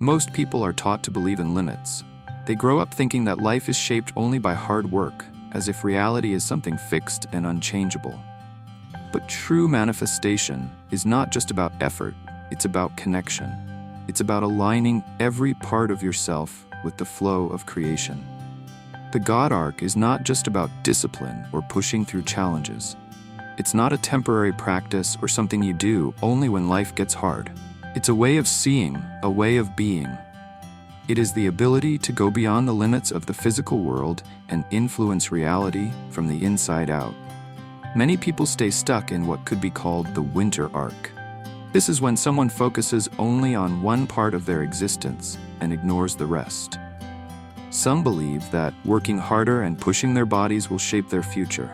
Most people are taught to believe in limits. They grow up thinking that life is shaped only by hard work, as if reality is something fixed and unchangeable. But true manifestation is not just about effort, it's about connection. It's about aligning every part of yourself with the flow of creation. The God arc is not just about discipline or pushing through challenges. It's not a temporary practice or something you do only when life gets hard. It's a way of seeing, a way of being. It is the ability to go beyond the limits of the physical world and influence reality from the inside out. Many people stay stuck in what could be called the winter arc. This is when someone focuses only on one part of their existence and ignores the rest. Some believe that working harder and pushing their bodies will shape their future.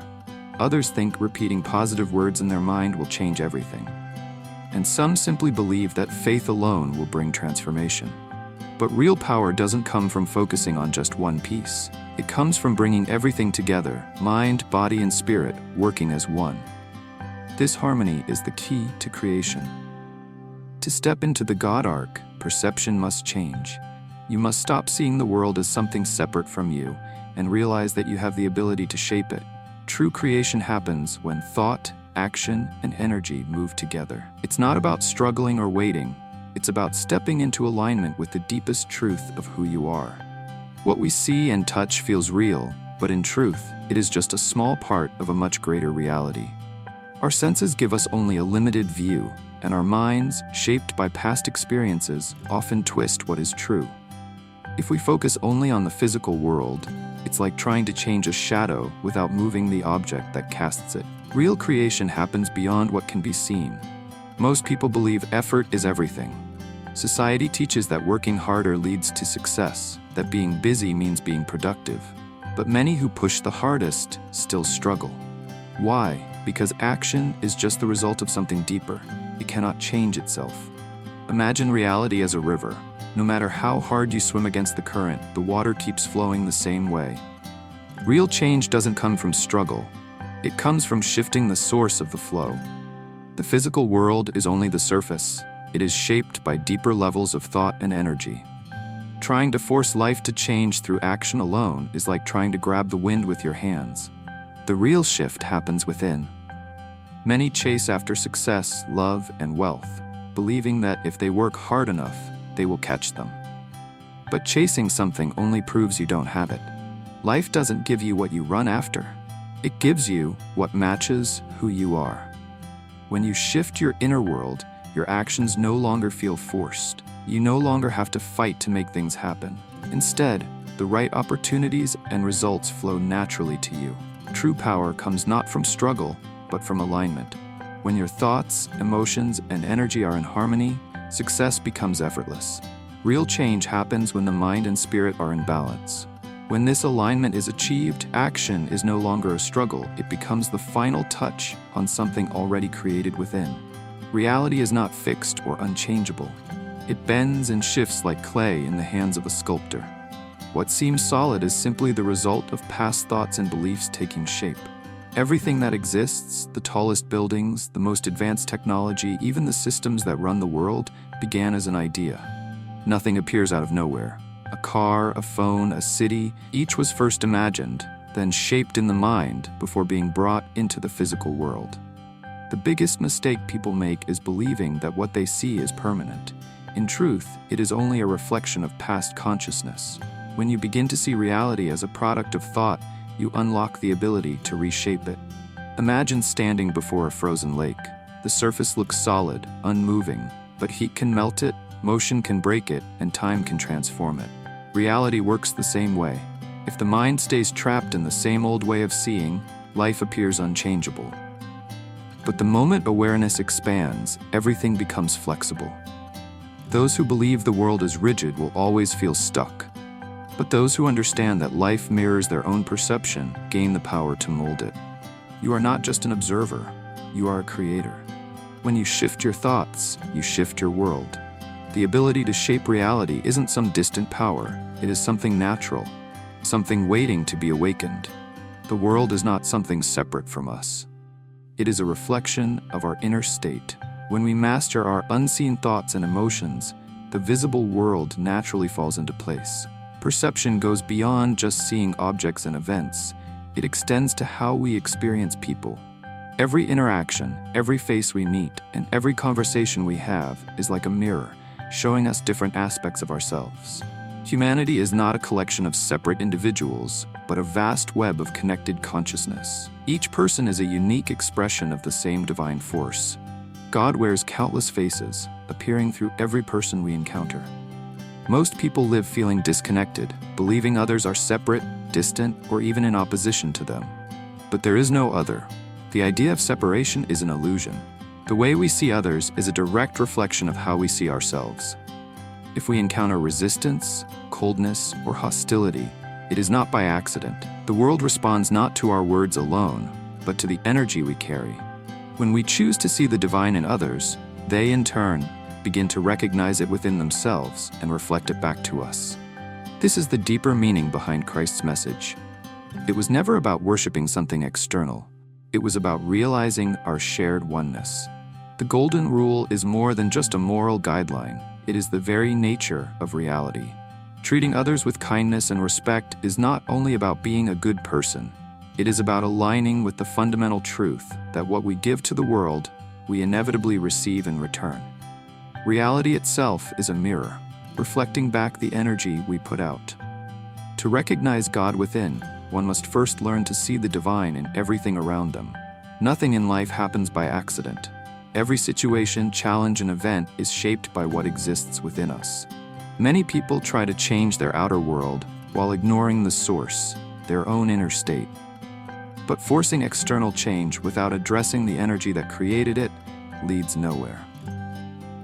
Others think repeating positive words in their mind will change everything. And some simply believe that faith alone will bring transformation. But real power doesn't come from focusing on just one piece. It comes from bringing everything together, mind, body, and spirit, working as one. This harmony is the key to creation. To step into the God arc, perception must change. You must stop seeing the world as something separate from you and realize that you have the ability to shape it. True creation happens when thought, action, and energy move together. It's not about struggling or waiting. It's about stepping into alignment with the deepest truth of who you are. What we see and touch feels real, but in truth, it is just a small part of a much greater reality. Our senses give us only a limited view, and our minds, shaped by past experiences, often twist what is true. If we focus only on the physical world, it's like trying to change a shadow without moving the object that casts it. Real creation happens beyond what can be seen. Most people believe effort is everything. Society teaches that working harder leads to success, that being busy means being productive. But many who push the hardest still struggle. Why? Because action is just the result of something deeper. It cannot change itself. Imagine reality as a river. No matter how hard you swim against the current, the water keeps flowing the same way. Real change doesn't come from struggle. It comes from shifting the source of the flow. The physical world is only the surface. It is shaped by deeper levels of thought and energy. Trying to force life to change through action alone is like trying to grab the wind with your hands. The real shift happens within. Many chase after success, love, and wealth, believing that if they work hard enough, they will catch them. But chasing something only proves you don't have it. Life doesn't give you what you run after. It gives you what matches who you are. When you shift your inner world, your actions no longer feel forced. You no longer have to fight to make things happen. Instead, the right opportunities and results flow naturally to you. True power comes not from struggle, but from alignment. When your thoughts, emotions, and energy are in harmony, success becomes effortless. Real change happens when the mind and spirit are in balance. When this alignment is achieved, action is no longer a struggle. It becomes the final touch on something already created within. Reality is not fixed or unchangeable. It bends and shifts like clay in the hands of a sculptor. What seems solid is simply the result of past thoughts and beliefs taking shape. Everything that exists, the tallest buildings, the most advanced technology, even the systems that run the world, began as an idea. Nothing appears out of nowhere. A car, a phone, a city, each was first imagined, then shaped in the mind before being brought into the physical world. The biggest mistake people make is believing that what they see is permanent. In truth, it is only a reflection of past consciousness. When you begin to see reality as a product of thought, you unlock the ability to reshape it. Imagine standing before a frozen lake. The surface looks solid, unmoving, but heat can melt it, motion can break it, and time can transform it. Reality works the same way. If the mind stays trapped in the same old way of seeing, life appears unchangeable. But the moment awareness expands, everything becomes flexible. Those who believe the world is rigid will always feel stuck. But those who understand that life mirrors their own perception gain the power to mold it. You are not just an observer, you are a creator. When you shift your thoughts, you shift your world. The ability to shape reality isn't some distant power, it is something natural, something waiting to be awakened. The world is not something separate from us. It is a reflection of our inner state. When we master our unseen thoughts and emotions, the visible world naturally falls into place. Perception goes beyond just seeing objects and events. It extends to how we experience people. Every interaction, every face we meet, and every conversation we have is like a mirror, showing us different aspects of ourselves. Humanity is not a collection of separate individuals, but a vast web of connected consciousness. Each person is a unique expression of the same divine force. God wears countless faces, appearing through every person we encounter. Most people live feeling disconnected, believing others are separate, distant, or even in opposition to them. But there is no other. The idea of separation is an illusion. The way we see others is a direct reflection of how we see ourselves. If we encounter resistance, coldness, or hostility, it is not by accident. The world responds not to our words alone, but to the energy we carry. When we choose to see the divine in others, they, in turn, begin to recognize it within themselves and reflect it back to us. This is the deeper meaning behind Christ's message. It was never about worshiping something external. It was about realizing our shared oneness. The Golden Rule is more than just a moral guideline. It is the very nature of reality. Treating others with kindness and respect is not only about being a good person. It is about aligning with the fundamental truth that what we give to the world, we inevitably receive in return. Reality itself is a mirror, reflecting back the energy we put out. To recognize God within, one must first learn to see the divine in everything around them. Nothing in life happens by accident. Every situation, challenge, and event is shaped by what exists within us. Many people try to change their outer world while ignoring the source, their own inner state. But forcing external change without addressing the energy that created it leads nowhere.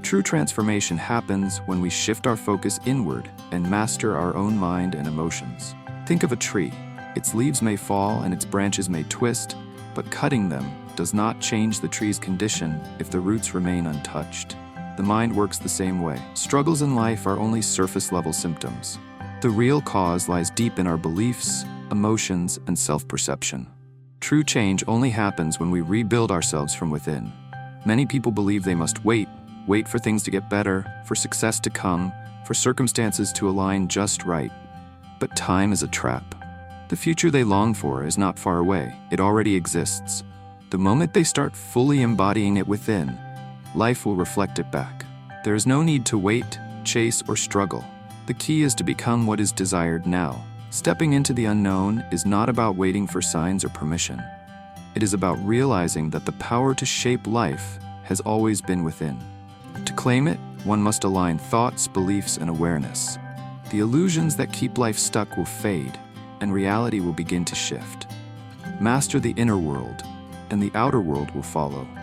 True transformation happens when we shift our focus inward and master our own mind and emotions. Think of a tree. Its leaves may fall and its branches may twist, but cutting them does not change the tree's condition if the roots remain untouched. The mind works the same way. Struggles in life are only surface-level symptoms. The real cause lies deep in our beliefs, emotions, and self-perception. True change only happens when we rebuild ourselves from within. Many people believe they must wait for things to get better, for success to come, for circumstances to align just right. But time is a trap. The future they long for is not far away. It already exists. The moment they start fully embodying it within, life will reflect it back. There is no need to wait, chase, or struggle. The key is to become what is desired now. Stepping into the unknown is not about waiting for signs or permission. It is about realizing that the power to shape life has always been within. To claim it, one must align thoughts, beliefs, and awareness. The illusions that keep life stuck will fade, and reality will begin to shift. Master the inner world, and the outer world will follow.